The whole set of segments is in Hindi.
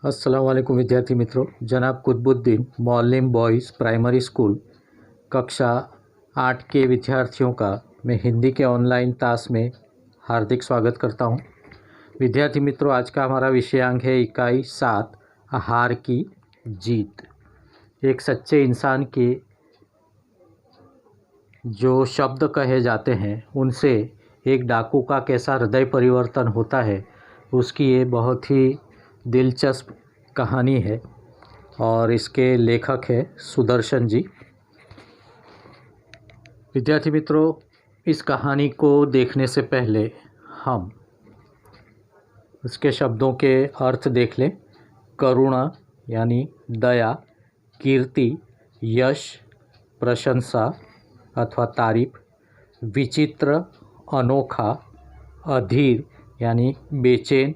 अस्सलाम वालेकुम विद्यार्थी मित्रों। जनाब कुतुबुद्दीन मौलिम बॉयज़ प्राइमरी स्कूल कक्षा 8 के विद्यार्थियों का मैं हिंदी के ऑनलाइन क्लास में हार्दिक स्वागत करता हूं। विद्यार्थी मित्रों, आज का हमारा विषयांक है इकाई 7 हार की जीत। एक सच्चे इंसान के जो शब्द कहे जाते हैं उनसे एक डाकू का कैसा हृदय परिवर्तन होता है, उसकी ये बहुत ही दिलचस्प कहानी है और इसके लेखक है सुदर्शन जी। विद्यार्थी मित्रों, इस कहानी को देखने से पहले हम उसके शब्दों के अर्थ देख लें। करुणा यानी दया, कीर्ति, यश, प्रशंसा अथवा तारीफ, विचित्र, अनोखा, अधीर यानी बेचैन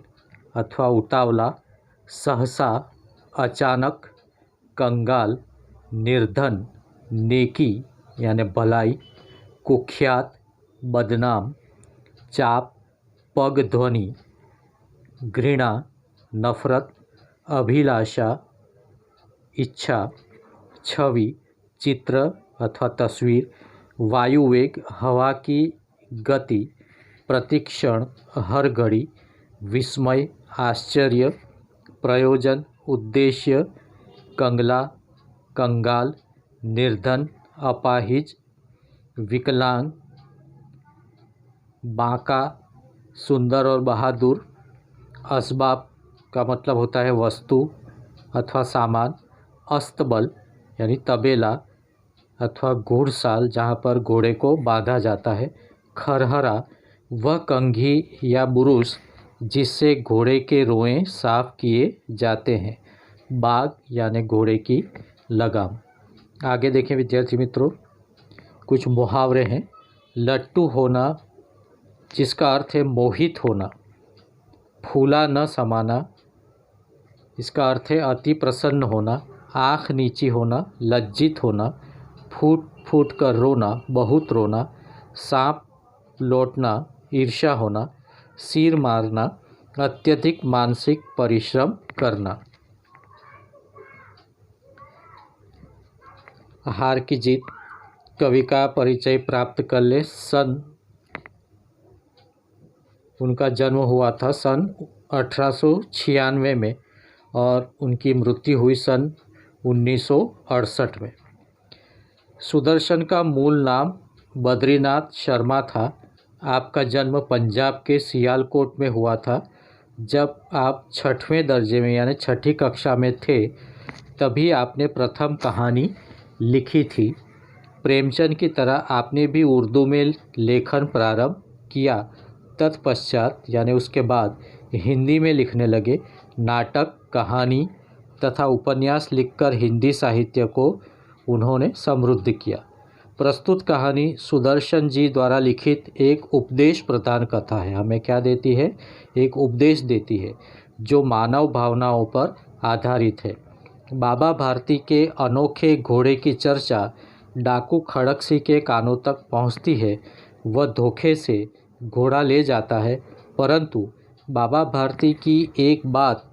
अथवा उतावला, सहसा, अचानक, कंगाल, निर्धन, नेकी यानी भलाई, कुख्यात, बदनाम, चाप, पग ध्वनि, घृणा, नफरत, अभिलाषा, इच्छा, छवि, चित्र अथवा तस्वीर, वायुवेग, हवा की गति, प्रतिक्षण, हर घड़ी, विस्मय, आश्चर्य, प्रयोजन, उद्देश्य, कंगला, कंगाल, निर्धन, अपाहिज, विकलांग, बांका, सुंदर और बहादुर। असबाब का मतलब होता है वस्तु अथवा सामान। अस्तबल यानी तबेला अथवा घुड़साल, जहाँ पर घोड़े को बांधा जाता है। खरहरा वह कंघी या बुरुश जिससे घोड़े के रोएं साफ किए जाते हैं। बाग यानी घोड़े की लगाम। आगे देखें विद्यार्थी मित्रों, कुछ मुहावरे हैं। लट्टू होना, जिसका अर्थ है मोहित होना। फूला न समाना, इसका अर्थ है अति प्रसन्न होना। आँख नीची होना, लज्जित होना। फूट फूट कर रोना, बहुत रोना। सांप लौटना, ईर्ष्या होना। सिर मारना, अत्यधिक मानसिक परिश्रम करना। हार की जीत। कवि का परिचय प्राप्त कर ले। उनका जन्म हुआ था सन 1896 में और उनकी मृत्यु हुई सन 1968 में। सुदर्शन का मूल नाम बद्रीनाथ शर्मा था। आपका जन्म पंजाब के सियालकोट में हुआ था। जब आप 6वें दर्जे में यानी 6ठी कक्षा में थे तभी आपने प्रथम कहानी लिखी थी। प्रेमचंद की तरह आपने भी उर्दू में लेखन प्रारंभ किया। तत्पश्चात यानी उसके बाद हिंदी में लिखने लगे। नाटक, कहानी तथा उपन्यास लिखकर हिंदी साहित्य को उन्होंने समृद्ध किया। प्रस्तुत कहानी सुदर्शन जी द्वारा लिखित एक उपदेश प्रदान कथा है। हमें क्या देती है? एक उपदेश देती है जो मानव भावनाओं पर आधारित है। बाबा भारती के अनोखे घोड़े की चर्चा डाकू खड़क सिंह के कानों तक पहुंचती है। वह धोखे से घोड़ा ले जाता है, परंतु बाबा भारती की एक बात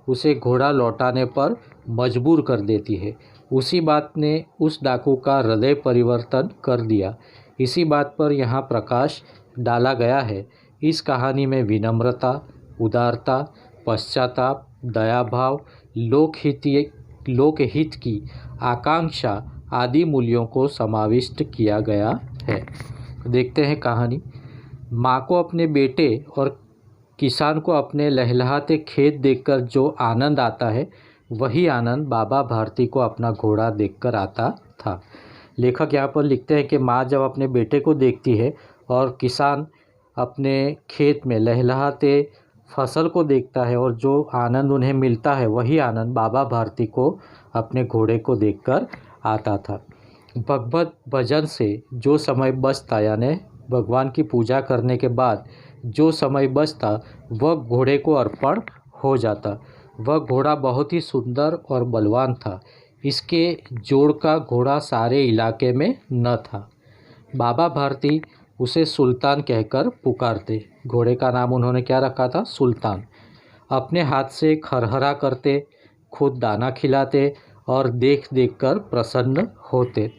उसे घोड़ा लौटाने पर मजबूर कर देती है। उसी बात ने उस डाकू का हृदय परिवर्तन कर दिया। इसी बात पर यहाँ प्रकाश डाला गया है। इस कहानी में विनम्रता, उदारता, पश्चाताप, दयाभाव, लोकहित की आकांक्षा आदि मूल्यों को समाविष्ट किया गया है। देखते हैं कहानी। माँ को अपने बेटे और किसान को अपने लहलहाते खेत देखकर जो आनंद आता है, वही आनंद बाबा भारती को अपना घोड़ा देखकर आता था। लेखक यहाँ पर लिखते हैं कि माँ जब अपने बेटे को देखती है और किसान अपने खेत में लहलहाते फसल को देखता है और जो आनंद उन्हें मिलता है, वही आनंद बाबा भारती को अपने घोड़े को देखकर आता था। भगवत भजन से जो समय बचता यानी भगवान की पूजा करने के बाद जो समय बचता, वह घोड़े को अर्पण हो जाता। वह घोड़ा बहुत ही सुंदर और बलवान था। इसके जोड़ का घोड़ा सारे इलाके में न था। बाबा भारती उसे सुल्तान कहकर पुकारते। घोड़े का नाम उन्होंने क्या रखा था? सुल्तान। अपने हाथ से खरहरा करते, खुद दाना खिलाते और देख देख कर प्रसन्न होते।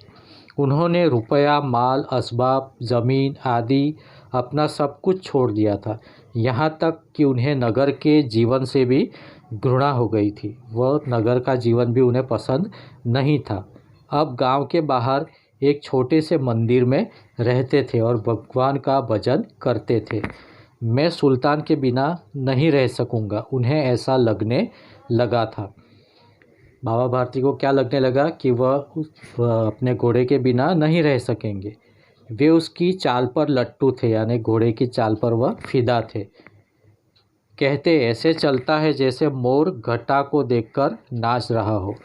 उन्होंने रुपया, माल, असबाब, ज़मीन आदि अपना सब कुछ छोड़ दिया था। यहाँ तक कि उन्हें नगर के जीवन से भी घृणा हो गई थी। वह नगर का जीवन भी उन्हें पसंद नहीं था। अब गांव के बाहर एक छोटे से मंदिर में रहते थे और भगवान का भजन करते थे। मैं सुल्तान के बिना नहीं रह सकूंगा, उन्हें ऐसा लगने लगा था। बाबा भारती को क्या लगने लगा कि वह अपने घोड़े के बिना नहीं रह सकेंगे। वे उसकी चाल पर लट्टू थे, यानी घोड़े की चाल पर वह फिदा थे। कहते ऐसे चलता है जैसे मोर घटा को देखकर नाच रहा हो।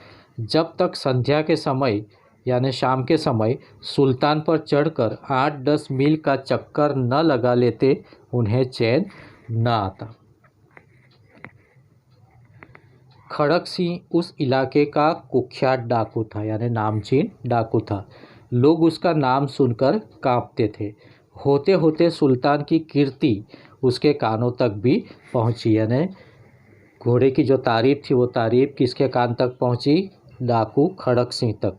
जब तक संध्या के समय यानी शाम के समय सुल्तान पर चढ़कर 8-10 मील का चक्कर न लगा लेते, उन्हें चैन न आता। खड़क सिंह उस इलाके का कुख्यात डाकू था, यानी नामचीन डाकू था। लोग उसका नाम सुनकर कांपते थे। होते होते सुल्तान की कीर्ति उसके कानों तक भी पहुंची, यानी घोड़े की जो तारीफ थी वो तारीफ किसके कान तक पहुंची? डाकू खड़क सिंह तक।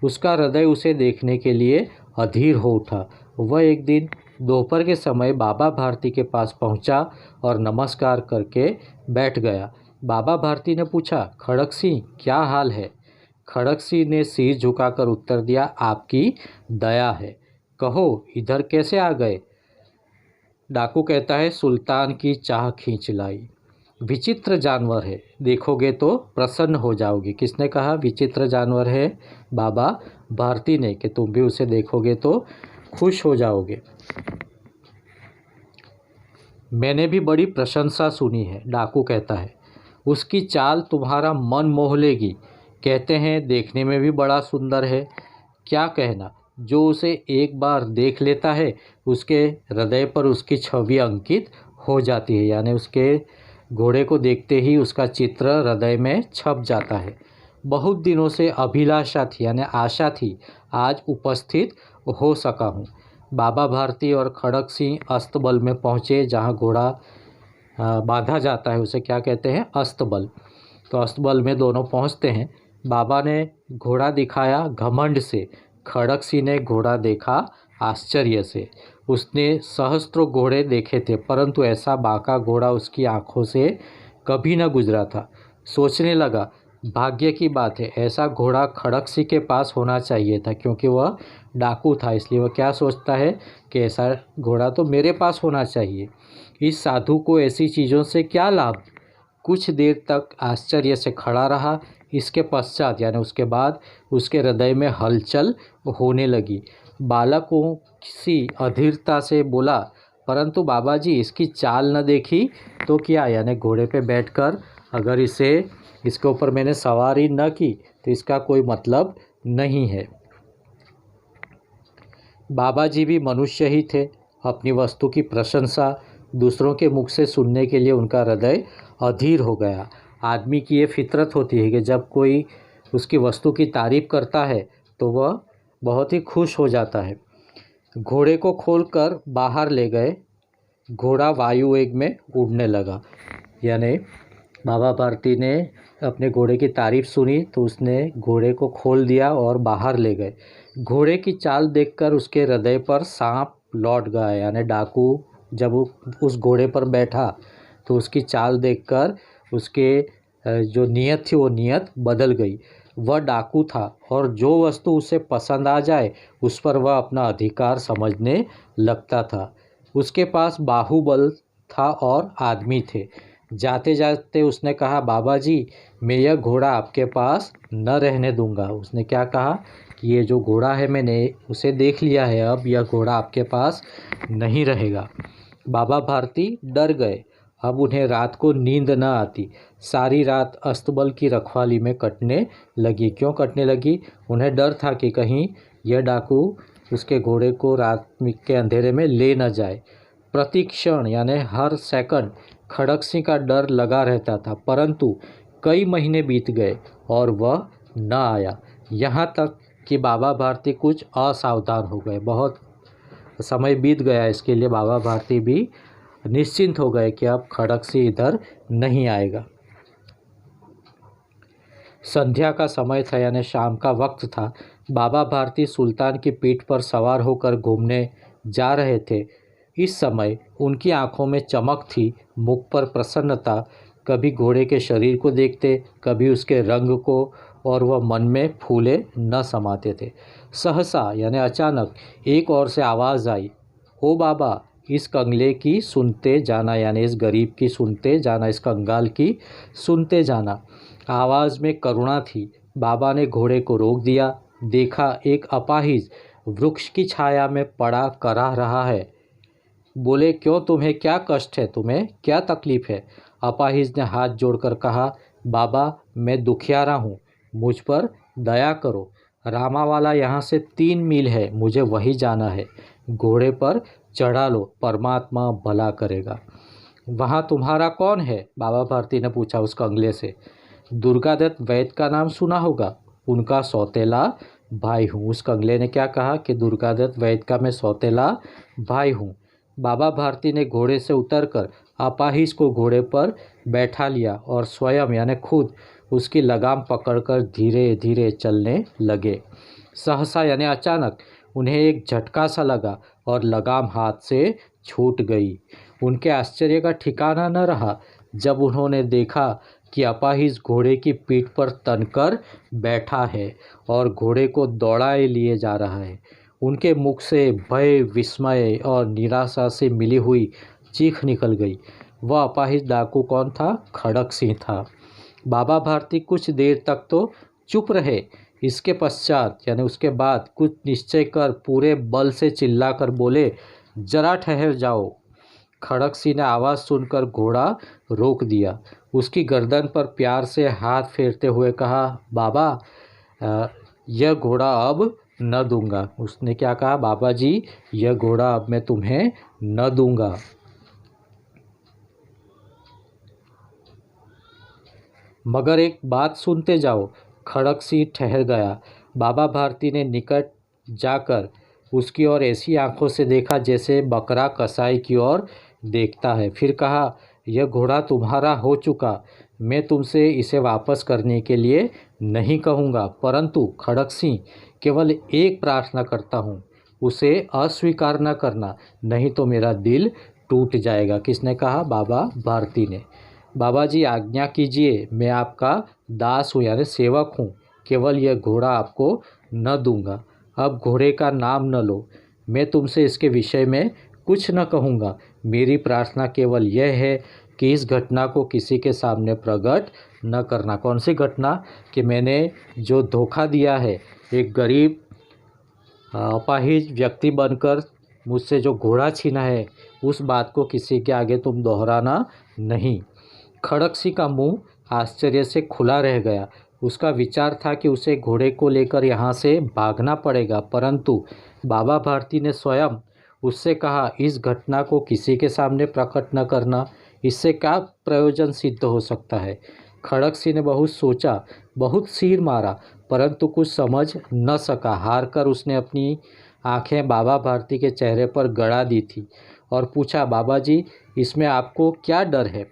उसका हृदय उसे देखने के लिए अधीर हो उठा। वह एक दिन दोपहर के समय बाबा भारती के पास पहुंचा और नमस्कार करके बैठ गया। बाबा भारती ने पूछा, खड़क सिंह क्या हाल है? खड़क सिंह ने सिर झुकाकर उत्तर दिया, आपकी दया है। कहो इधर कैसे आ गए? डाकू कहता है, सुल्तान की चाह खींच लाई। विचित्र जानवर है, देखोगे तो प्रसन्न हो जाओगे। किसने कहा विचित्र जानवर है? बाबा भारती ने, कि तुम भी उसे देखोगे तो खुश हो जाओगे। मैंने भी बड़ी प्रशंसा सुनी है, डाकू कहता है। उसकी चाल तुम्हारा मन मोह लेगी। कहते हैं देखने में भी बड़ा सुंदर है। क्या कहना, जो उसे एक बार देख लेता है उसके हृदय पर उसकी छवि अंकित हो जाती है, यानी उसके घोड़े को देखते ही उसका चित्र हृदय में छप जाता है। बहुत दिनों से अभिलाषा थी, यानी आशा थी, आज उपस्थित हो सका हूँ। बाबा भारती और खड़क सिंह अस्तबल में पहुँचे, जहाँ घोड़ा बांधा जाता है, उसे क्या कहते हैं? अस्तबल। तो अस्तबल में दोनों पहुँचते हैं। बाबा ने घोड़ा दिखाया घमंड से, खड़क सिंह ने घोड़ा देखा आश्चर्य से। उसने सहस्त्रों घोड़े देखे थे, परंतु ऐसा बांका घोड़ा उसकी आंखों से कभी न गुजरा था। सोचने लगा, भाग्य की बात है, ऐसा घोड़ा खड़क सिंह के पास होना चाहिए था, क्योंकि वह डाकू था। इसलिए वह क्या सोचता है कि ऐसा घोड़ा तो मेरे पास होना चाहिए। इस साधु को ऐसी चीज़ों से क्या लाभ? कुछ देर तक आश्चर्य से खड़ा रहा। इसके पश्चात यानी उसके बाद उसके हृदय में हलचल होने लगी। बालकों सी अधीरता से बोला, परंतु बाबा जी इसकी चाल न देखी तो क्या? यानी घोड़े पे बैठकर अगर इसके ऊपर मैंने सवारी न की तो इसका कोई मतलब नहीं है। बाबा जी भी मनुष्य ही थे। अपनी वस्तु की प्रशंसा दूसरों के मुख से सुनने के लिए उनका हृदय अधीर हो गया। आदमी की ये फितरत होती है कि जब कोई उसकी वस्तु की तारीफ करता है तो वह बहुत ही खुश हो जाता है। घोड़े को खोलकर बाहर ले गए। घोड़ा वायु वेग में उड़ने लगा। यानी बाबा भारती ने अपने घोड़े की तारीफ सुनी तो उसने घोड़े को खोल दिया और बाहर ले गए। घोड़े की चाल देखकर उसके हृदय पर सांप लौट गया। यानी डाकू जब उस घोड़े पर बैठा तो उसकी चाल देखकर उसके जो नीयत थी वो नीयत बदल गई। वह डाकू था और जो वस्तु उसे पसंद आ जाए उस पर वह अपना अधिकार समझने लगता था। उसके पास बाहुबल था और आदमी थे। जाते जाते उसने कहा, बाबा जी मैं यह घोड़ा आपके पास न रहने दूंगा। उसने क्या कहा कि ये जो घोड़ा है मैंने उसे देख लिया है, अब यह घोड़ा आपके पास नहीं रहेगा। बाबा भारती डर गए। अब उन्हें रात को नींद न आती। सारी रात अस्तबल की रखवाली में कटने लगी। क्यों कटने लगी? उन्हें डर था कि कहीं यह डाकू उसके घोड़े को रात के अंधेरे में ले न जाए। प्रति क्षण यानी हर सेकंड खड़क सिंह का डर लगा रहता था, परंतु कई महीने बीत गए और वह न आया। यहाँ तक कि बाबा भारती कुछ असावधान हो गए। बहुत समय बीत गया, इसके लिए बाबा भारती भी निश्चिंत हो गए कि अब खड़क सिंह इधर नहीं आएगा। संध्या का समय था, यानी शाम का वक्त था। बाबा भारती सुल्तान की पीठ पर सवार होकर घूमने जा रहे थे। इस समय उनकी आंखों में चमक थी, मुख पर प्रसन्नता। कभी घोड़े के शरीर को देखते, कभी उसके रंग को, और वह मन में फूले न समाते थे। सहसा यानी अचानक एक ओर से आवाज़ आई, ओ बाबा, इस कंगले की सुनते जाना, यानी इस गरीब की सुनते जाना, इस कंगाल की सुनते जाना। आवाज़ में करुणा थी। बाबा ने घोड़े को रोक दिया। देखा एक अपाहिज वृक्ष की छाया में पड़ा कराह रहा है। बोले, क्यों, तुम्हें क्या कष्ट है, तुम्हें क्या तकलीफ है? अपाहिज ने हाथ जोड़कर कहा, बाबा, मैं दुखियारा हूँ, मुझ पर दया करो। रामावाला यहाँ से 3 मील है, मुझे वहीं जाना है। घोड़े पर चढ़ा लो, परमात्मा भला करेगा। वहाँ तुम्हारा कौन है? बाबा भारती ने पूछा उस कंगले से। दुर्गादत्त वैद्य का नाम सुना होगा, उनका सौतेला भाई हूँ। उस कंगले ने क्या कहा कि दुर्गादत्त वैद्य का मैं सौतेला भाई हूँ। बाबा भारती ने घोड़े से उतरकर अपाहिज को घोड़े पर बैठा लिया और स्वयं यानी खुद उसकी लगाम पकड़कर धीरे धीरे चलने लगे। सहसा यानी अचानक उन्हें एक झटका सा लगा और लगाम हाथ से छूट गई। उनके आश्चर्य का ठिकाना न रहा जब उन्होंने देखा कि अपाहिज घोड़े की पीठ पर तनकर बैठा है और घोड़े को दौड़ाए लिए जा रहा है। उनके मुख से भय, विस्मय और निराशा से मिली हुई चीख निकल गई। वह अपाहिज डाकू कौन था? खड़क सिंह था। बाबा भारती कुछ देर तक तो चुप रहे। इसके पश्चात यानी उसके बाद कुछ निश्चय कर पूरे बल से चिल्लाकर बोले, जरा ठहर जाओ। खड़क सिंह ने आवाज़ सुनकर घोड़ा रोक दिया। उसकी गर्दन पर प्यार से हाथ फेरते हुए कहा, बाबा, यह घोड़ा अब न दूंगा। उसने क्या कहा? बाबा जी, यह घोड़ा अब मैं तुम्हें न दूंगा। मगर एक बात सुनते जाओ। खड़क सिंह ठहर गया। बाबा भारती ने निकट जाकर उसकी ओर ऐसी आंखों से देखा जैसे बकरा कसाई की ओर देखता है। फिर कहा, यह घोड़ा तुम्हारा हो चुका। मैं तुमसे इसे वापस करने के लिए नहीं कहूँगा, परंतु खड़क सिंह, केवल एक प्रार्थना करता हूँ, उसे अस्वीकार न करना, नहीं तो मेरा दिल टूट जाएगा। किसने कहा? बाबा भारती ने। बाबा जी, आज्ञा कीजिए, मैं आपका दास हूँ यानी सेवक हूँ। केवल यह घोड़ा आपको न दूंगा। अब घोड़े का नाम न लो। मैं तुमसे इसके विषय में कुछ न कहूँगा। मेरी प्रार्थना केवल यह है कि इस घटना को किसी के सामने प्रकट न करना। कौन सी घटना? कि मैंने जो धोखा दिया है, एक गरीब अपाहिज व्यक्ति बनकर मुझसे जो घोड़ा छीना है, उस बात को किसी के आगे तुम दोहराना नहीं। खड़क सिंह का मुंह आश्चर्य से खुला रह गया। उसका विचार था कि उसे घोड़े को लेकर यहाँ से भागना पड़ेगा, परंतु बाबा भारती ने स्वयं उससे कहा, इस घटना को किसी के सामने प्रकट न करना। इससे क्या प्रयोजन सिद्ध हो सकता है? खड़क सिंह ने बहुत सोचा, बहुत सिर मारा, परंतु कुछ समझ न सका। हार कर उसने अपनी आंखें बाबा भारती के चेहरे पर गड़ा दी थी और पूछा, बाबा जी, इसमें आपको क्या डर है?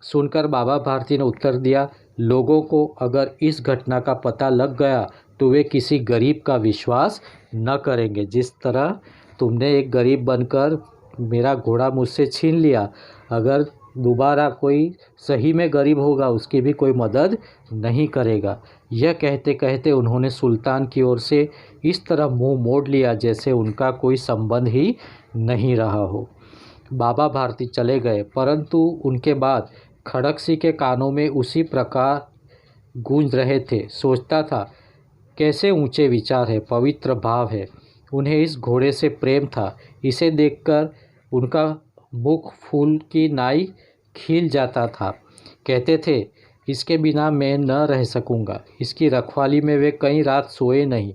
सुनकर बाबा भारती ने उत्तर दिया, लोगों को अगर इस घटना का पता लग गया तो वे किसी गरीब का विश्वास न करेंगे। जिस तरह तुमने एक गरीब बनकर मेरा घोड़ा मुझसे छीन लिया, अगर दोबारा कोई सही में गरीब होगा उसकी भी कोई मदद नहीं करेगा। यह कहते कहते उन्होंने सुल्तान की ओर से इस तरह मुंह मोड़ लिया जैसे उनका कोई संबंध ही नहीं रहा हो। बाबा भारती चले गए, परंतु उनके बाद खड़क सिंह के कानों में उसी प्रकार गूंज रहे थे। सोचता था, कैसे ऊंचे विचार है, पवित्र भाव है। उन्हें इस घोड़े से प्रेम था। इसे देखकर उनका मुख फूल की नाई खिल जाता था। कहते थे, इसके बिना मैं न रह सकूँगा। इसकी रखवाली में वे कई रात सोए नहीं,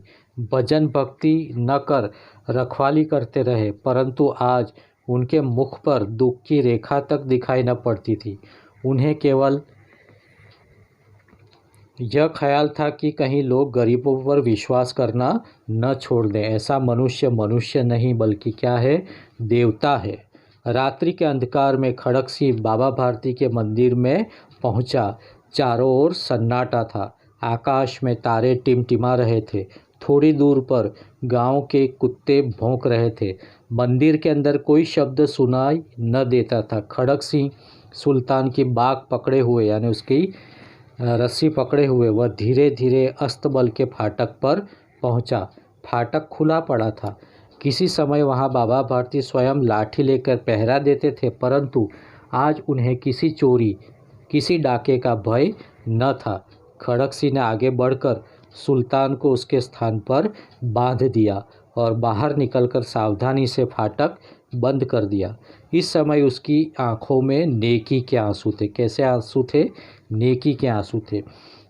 भजन भक्ति न कर रखवाली करते रहे, परंतु आज उनके मुख पर दुख की रेखा तक दिखाई न पड़ती थी। उन्हें केवल यह ख्याल था कि कहीं लोग गरीबों पर विश्वास करना न छोड़ दें। ऐसा मनुष्य मनुष्य नहीं बल्कि क्या है? देवता है। रात्रि के अंधकार में खड़क सिंह बाबा भारती के मंदिर में पहुंचा। चारों ओर सन्नाटा था। आकाश में तारे टिमटिमा रहे थे। थोड़ी दूर पर गांव के कुत्ते भौंक रहे थे। मंदिर के अंदर कोई शब्द सुनाई न देता था। खड़क सिंह सुल्तान की बाग पकड़े हुए यानी उसकी रस्सी पकड़े हुए वह धीरे धीरे अस्तबल के फाटक पर पहुंचा। फाटक खुला पड़ा था। किसी समय वहां बाबा भारती स्वयं लाठी लेकर पहरा देते थे, परंतु आज उन्हें किसी चोरी, किसी डाके का भय न था। खड़क सिंह ने आगे बढ़कर सुल्तान को उसके स्थान पर बांध दिया और बाहर निकलकर सावधानी से फाटक बंद कर दिया। इस समय उसकी आंखों में नेकी के आंसू थे। कैसे आंसू थे? नेकी के आंसू थे।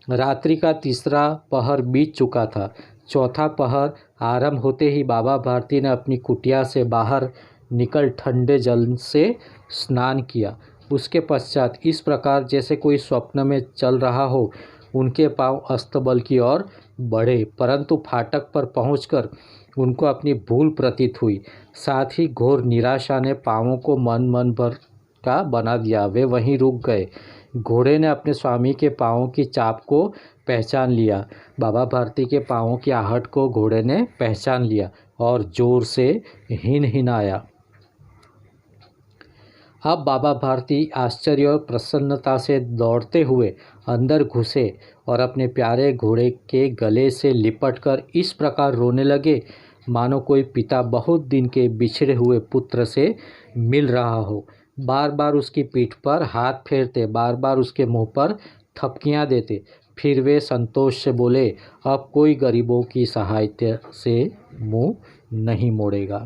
रात्रि का तीसरा पहर बीत चुका था। चौथा पहर आरंभ होते ही बाबा भारती ने अपनी कुटिया से बाहर निकल ठंडे जल से स्नान किया। उसके पश्चात इस प्रकार जैसे कोई स्वप्न में चल रहा हो उनके पांव अस्तबल की ओर बढ़े, परंतु फाटक पर पहुंचकर उनको अपनी भूल प्रतीत हुई। साथ ही घोर निराशा ने पांवों को मन भर का बना दिया। वे वहीं रुक गए। घोड़े ने अपने स्वामी के पांवों की चाप को पहचान लिया। बाबा भारती के पांवों की आहट को घोड़े ने पहचान लिया और जोर से हिनहिनाया। अब बाबा भारती आश्चर्य और प्रसन्नता से दौड़ते हुए अंदर घुसे और अपने प्यारे घोड़े के गले से लिपटकर इस प्रकार रोने लगे मानो कोई पिता बहुत दिन के बिछड़े हुए पुत्र से मिल रहा हो। बार बार उसकी पीठ पर हाथ फेरते, बार बार उसके मुंह पर थपकियां देते। फिर वे संतोष से बोले, अब कोई गरीबों की सहायता से मुंह नहीं मोड़ेगा।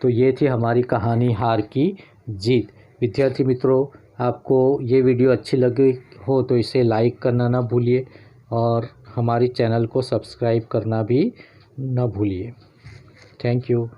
तो ये थी हमारी कहानी हार की जीत। विद्यार्थी मित्रों, आपको ये वीडियो अच्छी लगी हो तो इसे लाइक करना ना भूलिए और हमारी चैनल को सब्सक्राइब करना भी ना भूलिए। Thank you.